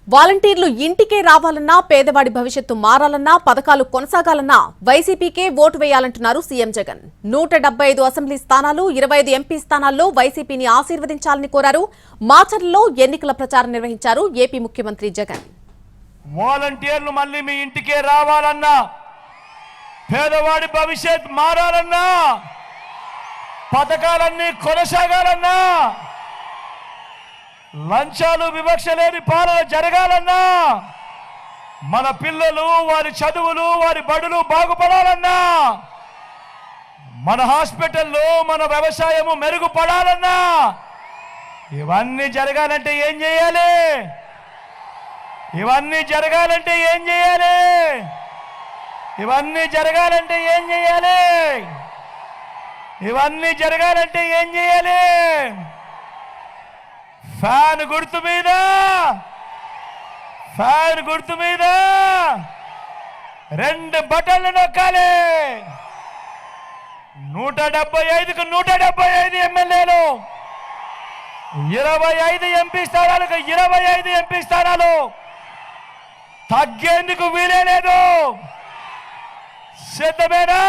వాలంటీర్లు ఇంటికే రావాలన్నా, పేదవాడి భవిష్యత్తు మారాలన్నా, పథకాలు కొనసాగాలన్నా వైసీపీకే ఓటు వేయాలంటున్నారు సీఎం జగన్. 175 అసెంబ్లీ స్థానాలు, 25 ఎంపీ స్థానాల్లో వైసీపీని ఆశీర్వదించాలని కోరారు. మాచర్లలో ఎన్నికల ప్రచారం నిర్వహించారు ఏపీ ముఖ్యమంత్రి జగన్. వాలంటీర్లు మళ్ళీ మీ ఇంటికే రావాలన్నా, పేదవాడి భవిష్యత్ మారాలన్నా, పథకాలన్నీ కొనసాగాలన్నా, లంచాలు వివక్ష లేని పాలన జరగాలన్నా, మన పిల్లలు వారి చదువులు వారి బడులు బాగుపడాలన్నా, మన హాస్పిటల్లో మన వ్యవసాయము మెరుగుపడాలన్నా, ఇవన్నీ జరగాలంటే ఏం చేయాలి? ఇవన్నీ జరగాలంటే ఏం చేయాలి? ఇవన్నీ జరగాలంటే ఏం చేయాలి? ఇవన్నీ జరగాలంటే ఏం చేయాలి? ఫ్యాన్ గుర్తు మీద, ఫ్యాన్ గుర్తు మీద 2 బటన్లు నొక్కాలి. 175కు 175 ఎమ్మెల్యేలు, 25 ఎంపీ స్థానాలకు 25 ఎంపీ స్థానాలు, తగ్గేందుకు వీలే లేదు. సిద్ధమేనా?